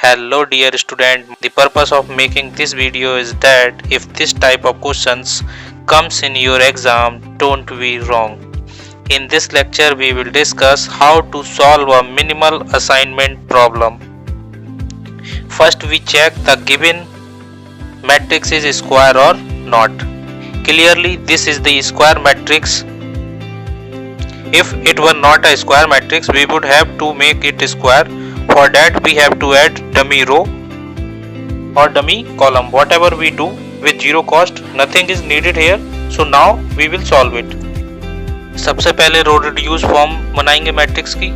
Hello dear student, the purpose of making this video is that if this type of questions comes in your exam, don't be wrong. In this lecture we will discuss how to solve a minimal assignment problem. First we check the given matrix is square or not. Clearly this is the square matrix. If it were not a square matrix, we would have to make it square. For that we have to add dummy row or dummy column. Whatever we do with zero cost, nothing is needed here. So now we will solve it. सबसे पहले row reduce form बनाएंगे matrix की.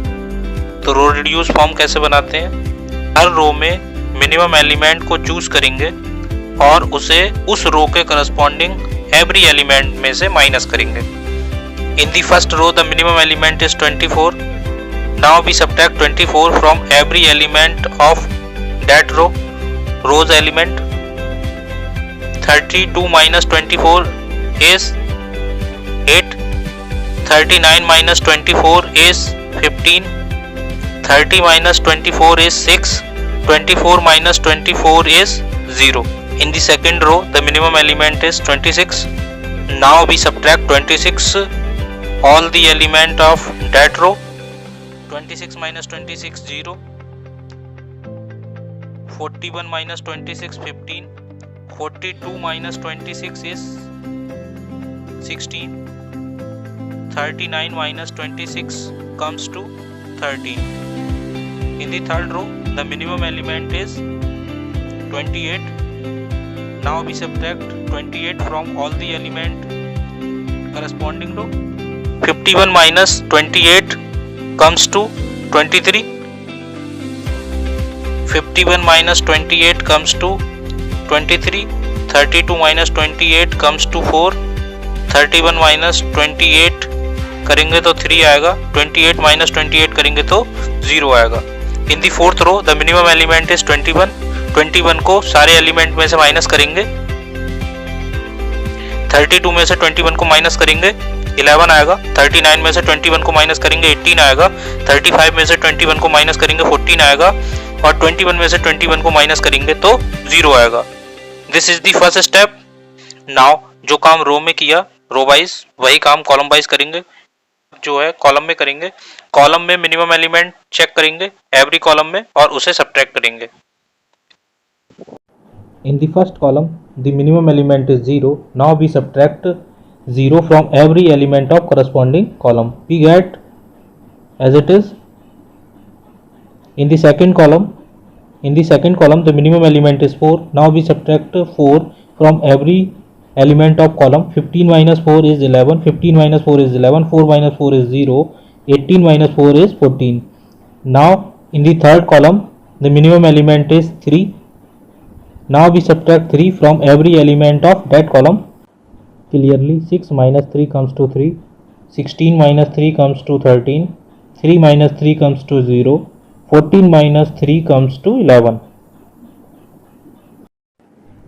तो row reduce form कैसे बनाते हैं? हर रो में minimum element को चूज करेंगे और उसे उस रो के करस्पॉन्डिंग एवरी एलिमेंट में से माइनस करेंगे. In the first row the minimum element is 24. Now we subtract 24 from every element of that row's element. 32 minus 24 is 8. 39 minus 24 is 15. 30 minus 24 is 6. 24 minus 24 is 0. In the second row the minimum element is 26. Now we subtract 26 all the element of that row. 26 minus 26 0. 41 minus 26 15. 42 minus 26 is 16. 39 minus 26 comes to 13. In the third row the minimum element is 28. Now we subtract 28 from all the element corresponding row. 51 minus 28 comes to 23. 51 minus 28 comes to 23. 32 minus 28 comes to 4. 31 minus 28 करेंगे तो 3 आएगा. 28 minus 28 करेंगे तो 0 आएगा. In the fourth row the minimum element is 21. 21 को सारे element में से माइनस करेंगे. 32 में से 21 को माइनस करेंगे 11 आएगा. 39 में से 21 को माइनस करेंगे 18 आएगा. 35 में से 21 को माइनस करेंगे 14 आएगा और 21 में से 21 को माइनस करेंगे तो 0 आएगा. This is the first step. Now जो काम रो में किया रो वाइज वही काम कॉलम वाइज करेंगे. जो है कॉलम में करेंगे. कॉलम में मिनिमम एलिमेंट चेक करेंगे एवरी कॉलम में और उसे सब्ट्रैक्ट करेंगे. In the first column the minimum element is 0. Now we subtract 0 from every element of corresponding column. We get as it is. In the second column the minimum element is 4. Now we subtract 4 from every element of column. 15 minus 4 is 11. 15 minus 4 is 11. 4 minus 4 is 0. 18 minus 4 is 14. Now in the third column the minimum element is 3. Now we subtract 3 from every element of that column. Clearly 6 minus 3 comes to 3. 16 minus 3 comes to 13. 3 minus 3 comes to 0. 14 minus 3 comes to 11.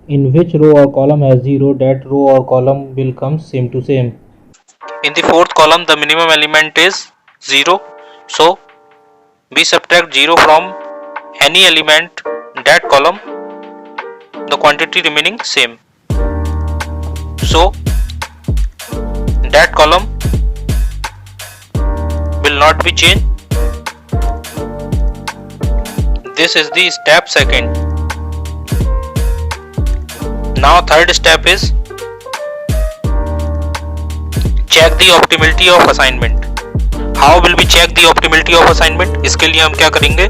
In which row or column has 0, that row or column will come same to same. In the fourth column the minimum element is 0. So we subtract 0 from any element that column. The quantity remaining same. So that column will not be changed. This is the step second. Now third step is check the optimality of assignment. How will we check the optimality of assignment? इसके लिए हम क्या करेंगे?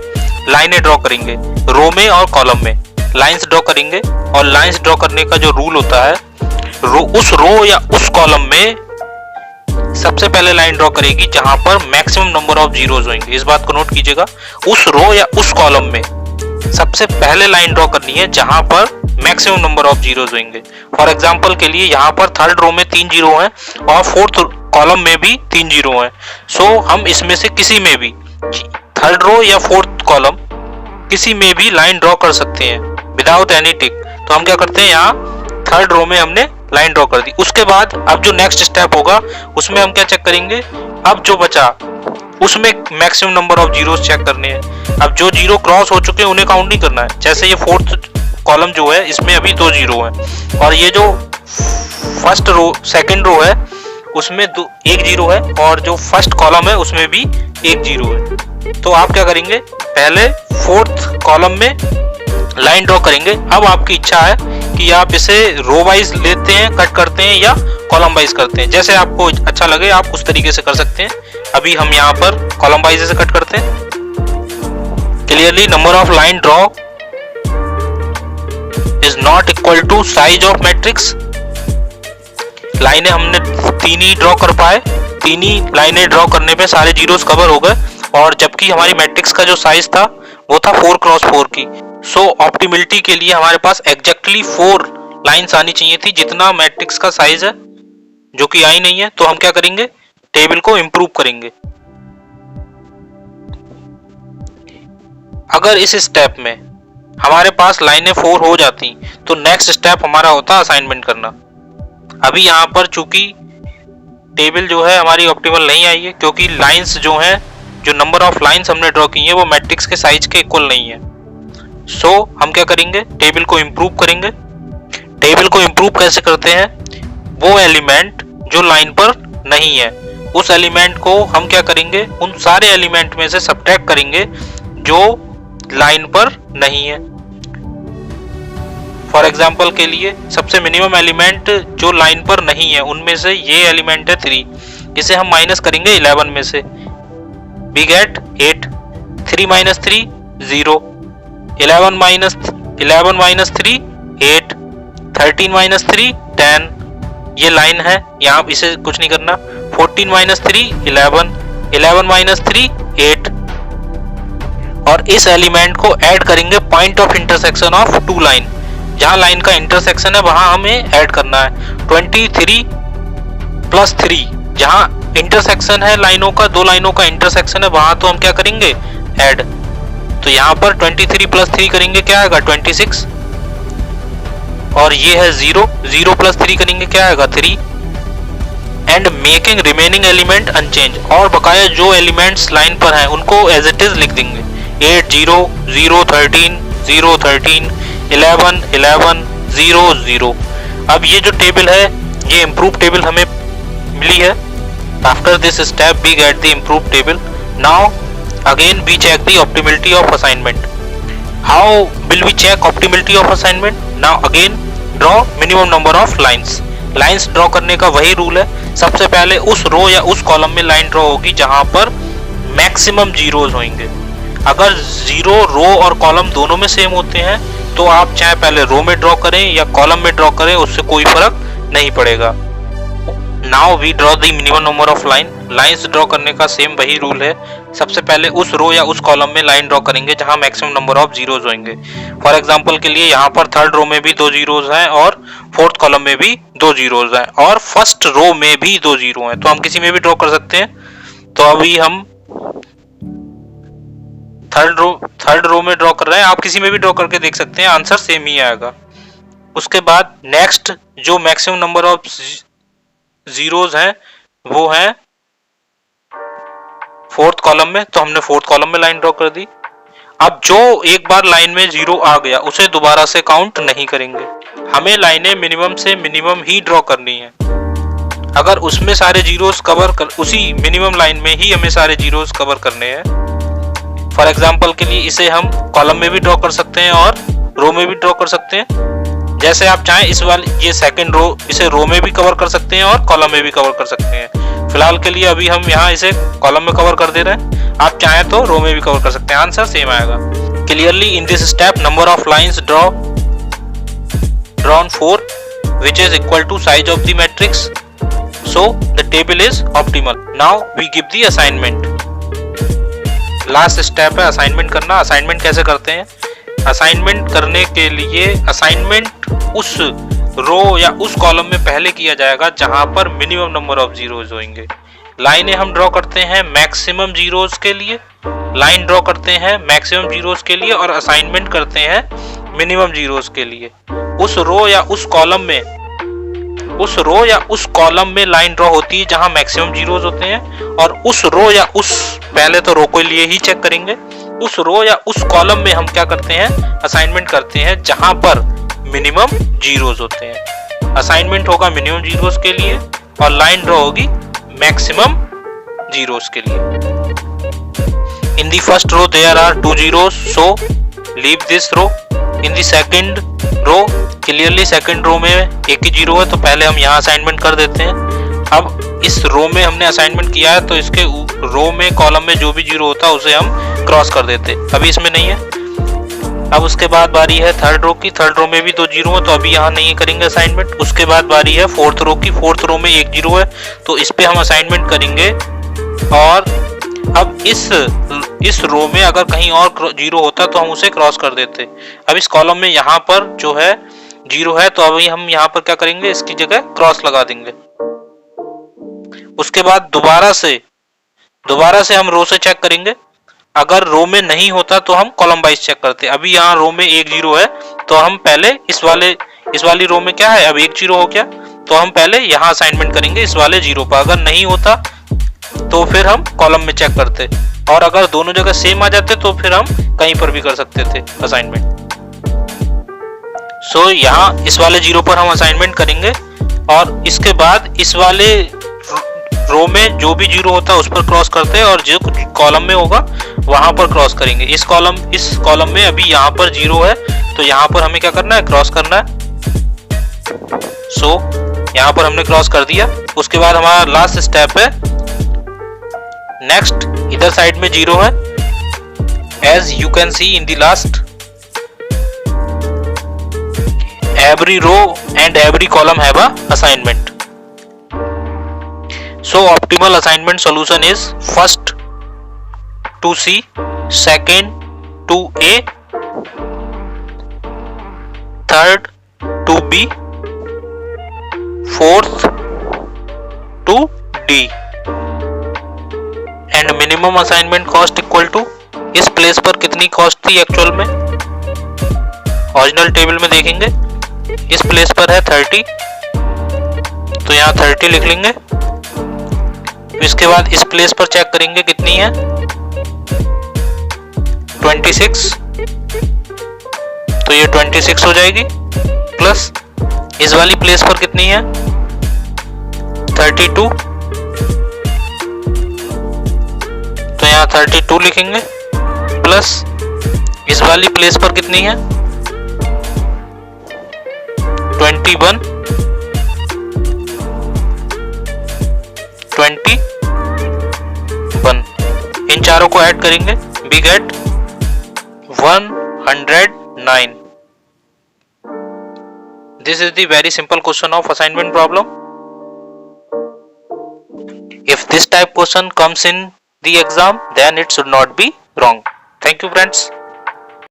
लाइनें draw करेंगे रो में और column में. लाइंस ड्रॉ करेंगे और लाइंस ड्रॉ करने का जो रूल होता है उस रो या उस कॉलम में सबसे पहले लाइन ड्रॉ करेगी जहां पर मैक्सिमम नंबर ऑफ जीरोज होंगे. इस बात को नोट कीजिएगा. उस रो या उस कॉलम में सबसे पहले लाइन ड्रॉ करनी है जहां पर मैक्सिमम नंबर ऑफ जीरोज होंगे. फॉर एग्जांपल के लिए यहाँ पर थर्ड रो में 3 जीरो हैं और फोर्थ कॉलम में भी 3 जीरो हैं. सो हम इसमें से किसी में भी थर्ड रो या फोर्थ कॉलम किसी में भी लाइन ड्रॉ कर सकते हैं विदाउट एनी टिक. तो हम क्या करते हैं यहाँ थर्ड रो में हमने लाइन ड्रॉ कर दी. उसके बाद अब जो नेक्स्ट स्टेप होगा उसमें हम क्या चेक करेंगे. अब जो बचा उसमें maximum number of zeros check करने हैं। अब जो जीरो क्रॉस हो चुके हैं उन्हें काउंट नहीं करना है। जैसे ये फोर्थ कॉलम जो है इसमें अभी 2 जीरो है और ये जो फर्स्ट रो सेकंड रो है उसमें 1 जीरो है और जो फर्स्ट कॉलम है उसमें भी 1 जीरो है। तो आप क्या करेंगे, पहले फोर्थ कॉलम में लाइन ड्रॉ करेंगे। अब आपकी इच्छा है कि आप इसे रो वाइज लेते हैं, कट करते हैं या कॉलम वाइज करते हैं, जैसे आपको अच्छा लगे आप उस तरीके से कर सकते हैं। अभी हम यहाँ पर कॉलम वाइज से कट करते हैं। Clearly number of line draw is not equal to size of matrix. लाइनें हमने 3 ही ड्रॉ कर पाए, 3 ही लाइनें ड्रॉ करने पे सारे जीरोस कवर हो गए और जबकि हमारी मैट्रिक्स का जो साइज था वो था 4x4 की। सो ऑप्टिमिलिटी के लिए हमारे पास एग्जैक्टली 4 लाइंस आनी चाहिए थी जितना मैट्रिक्स का साइज है, जो कि आई नहीं है। तो हम क्या करेंगे, टेबल को इंप्रूव करेंगे। अगर इस स्टेप में हमारे पास लाइनें 4 हो जाती तो नेक्स्ट स्टेप हमारा होता असाइनमेंट करना। अभी यहाँ पर चूंकि टेबल जो है हमारी ऑप्टिमल नहीं आई है क्योंकि लाइंस जो हैं, जो नंबर ऑफ लाइंस हमने ड्रॉ की है वो मैट्रिक्स के साइज के इक्वल नहीं है। सो हम क्या करेंगे, टेबल को इंप्रूव करेंगे। टेबल को इंप्रूव कैसे करते हैं, वो एलिमेंट जो लाइन पर नहीं है उस एलिमेंट को हम क्या करेंगे, उन सारे एलिमेंट में से सब्ट्रैक्ट करेंगे जो लाइन पर नहीं है। फॉर एग्जाम्पल के लिए सबसे मिनिमम एलिमेंट जो लाइन पर नहीं है उनमें से ये एलिमेंट है 3, इसे हम माइनस करेंगे 11 में से। We get 8, 3 minus 3 0, 11 minus 3 8, 13 minus 3 10। ये लाइन है, यहाँ इसे कुछ नहीं करना। 14 माइनस 3 11, 11 माइनस 3 8 और इस एलिमेंट को ऐड करेंगे point of intersection of 2 line. जहां लाइन का इंटरसेक्शन है वहां हमें ऐड करना है 23 प्लस 3। जहां इंटरसेक्शन है लाइनों का, 2 लाइनों का इंटरसेक्शन है, वहां तो हम क्या करेंगे, ऐड। तो यहाँ पर 23 प्लस 3 करेंगे क्या आएगा 26 और ये है 0, 0 प्लस 3 करेंगे क्या आएगा 3 and making remaining element unchange. और बकाया जो एलिमेंट्स लाइन पर हैं उनको एज इट इज लिख देंगे 8 0 0 13 0 13 11 11 0 0। अब ये जो टेबल है ये इम्प्रूव टेबल हमें मिली है। After this step we get the improve table. Now again we check the optimality of assignment. How will we check optimality of assignment? Now again draw minimum number of lines. Lines draw करने का वही rule है, सबसे पहले उस रो या उस column में लाइन ड्रॉ होगी जहां पर मैक्सिमम जीरोज होंगे। अगर जीरो रो और कॉलम दोनों में सेम होते हैं तो आप चाहे पहले रो में ड्रॉ करें या कॉलम में ड्रॉ करें, उससे कोई फर्क नहीं पड़ेगा। Now we draw the minimum number of line. Lines draw करने का सेम वही रूल है, सबसे पहले उस रो या उस कॉलम में लाइन ड्रॉ करेंगे जहां मैक्सिमम नंबर ऑफ जीरोज होंगे। फॉर एग्जांपल के लिए यहाँ पर थर्ड रो में भी 2 जीरोज हैं और फोर्थ कॉलम में भी 2 जीरोज हैं और फर्स्ट रो में भी 2 जीरो हैं, तो हम किसी में भी ड्रॉ कर सकते हैं। तो अभी हम थर्ड रो में ड्रॉ कर रहे हैं, आप किसी में भी ड्रॉ करके देख सकते हैं, आंसर सेम ही आएगा। उसके बाद नेक्स्ट जो मैक्सिमम नंबर ऑफ जीरोज हैं वो है फोर्थ कॉलम में, तो हमने फोर्थ कॉलम में लाइन ड्रॉ कर दी। अब जो एक बार लाइन में 0 आ गया उसे दोबारा से काउंट नहीं करेंगे, हमें लाइनें मिनिमम से मिनिमम ही ड्रॉ करनी है। अगर उसमें सारे जीरोस कवर कर, उसी मिनिमम लाइन में ही हमें सारे जीरोस कवर करने हैं। फॉर एग्जाम्पल के लिए इसे हम कॉलम में भी ड्रॉ कर सकते हैं और रो में भी ड्रॉ कर सकते हैं, जैसे आप चाहें। इस वाले ये सेकंड रो, इसे रो में भी कवर कर सकते हैं और कॉलम में भी कवर कर सकते हैं। फिलहाल के लिए अभी हम यहाँ इसे कॉलम में कवर कर दे रहे हैं, आप चाहें तो रो में भी कवर कर सकते हैं, आंसर सेम आएगा। Clearly in this step number of lines drawn 4 which is equal to size of the matrix, so the table is optimal. Now we give the assignment. Last step है assignment करना। Assignment कैसे करते हैं? Assignment करने के लिए assignment उस रो या उस कॉलम में पहले किया जाएगा जहां पर मिनिमम नंबर ऑफ जीरोज होंगे। लाइनें हम ड्रॉ करते हैं मैक्सिमम जीरोज के लिए, लाइन ड्रॉ करते हैं मैक्सिमम जीरोज के लिए और असाइनमेंट करते हैं मिनिमम जीरोज के लिए। उस रो या उस कॉलम में लाइन ड्रॉ होती है जहां मैक्सिमम जीरोज होते हैं और उस रो या उस पहले तो रो के लिए ही चेक करेंगे। उस रो या उस कॉलम में हम क्या करते हैं, असाइनमेंट करते हैं जहां पर मिनिमम जीरोस होते हैं। असाइनमेंट होगा मिनिमम जीरोस के लिए और लाइन ड्रॉ होगी मैक्सिमम जीरोस के लिए। In the first row there are 2 zeros, so leave this row. In the second row clearly second row में एक ही जीरो है, तो पहले हम यहाँ असाइनमेंट कर देते हैं। अब इस रो में हमने असाइनमेंट किया है तो इसके रो में कॉलम में जो भी जीरो होता है उसे हम क्रॉस कर देते, अभी इसमें नहीं है। अब उसके बाद बारी है थर्ड रो की, थर्ड रो में भी 2 जीरो है तो अभी यहाँ नहीं करेंगे असाइनमेंट। उसके बाद बारी है फोर्थ रो की, फोर्थ रो में 1 जीरो है तो इस पे हम असाइनमेंट करेंगे। और अब इस रो में अगर कहीं और जीरो होता तो हम उसे क्रॉस कर देते। अब इस कॉलम में यहाँ पर जो है जीरो है तो अभी हम यहाँ पर क्या करेंगे, इसकी जगह क्रॉस लगा देंगे। उसके बाद दोबारा से हम रो से चेक करेंगे। अगर रो में नहीं होता तो हम कॉलम वाइज चेक करते। अभी यहाँ रो में 1 जीरो है तो हम पहले इस वाली रो में क्या है, अब 1 जीरो हो गया तो हम पहले यहाँ असाइनमेंट करेंगे इस वाले जीरो पर। अगर नहीं होता तो फिर हम कॉलम में चेक करते, और अगर दोनों जगह सेम आ जाते तो फिर हम कहीं पर भी कर सकते थे असाइनमेंट। सो यहाँ इस वाले जीरो पर हम असाइनमेंट करेंगे और इसके बाद इस वाले रो में जो भी जीरो होता है उस पर क्रॉस करते हैं और जो कॉलम में होगा वहां पर क्रॉस करेंगे। इस कॉलम में अभी यहाँ पर जीरो है तो यहाँ पर हमें क्या करना है, क्रॉस करना है। सो यहाँ पर हमने क्रॉस कर दिया। उसके बाद हमारा लास्ट स्टेप है नेक्स्ट, इधर साइड में जीरो है as you can see in the last. Every row and every column have a assignment. So optimal assignment solution is first to C, second to A, third to B, fourth to D, and minimum assignment cost equal to, इस place पर कितनी cost थी actual में, original table में देखेंगे। इस place पर है 30 तो यहाँ 30 लिख लेंगे। इसके बाद इस प्लेस पर चेक करेंगे कितनी है, 26 तो ये 26 हो जाएगी, प्लस इस वाली प्लेस पर कितनी है 32 तो यहाँ 32 लिखेंगे, प्लस इस वाली प्लेस पर कितनी है 21 इन चारों को ऐड करेंगे, we get 109। This is the very simple question of assignment problem. If this type question comes in the exam, then it should not be wrong. Thank you friends.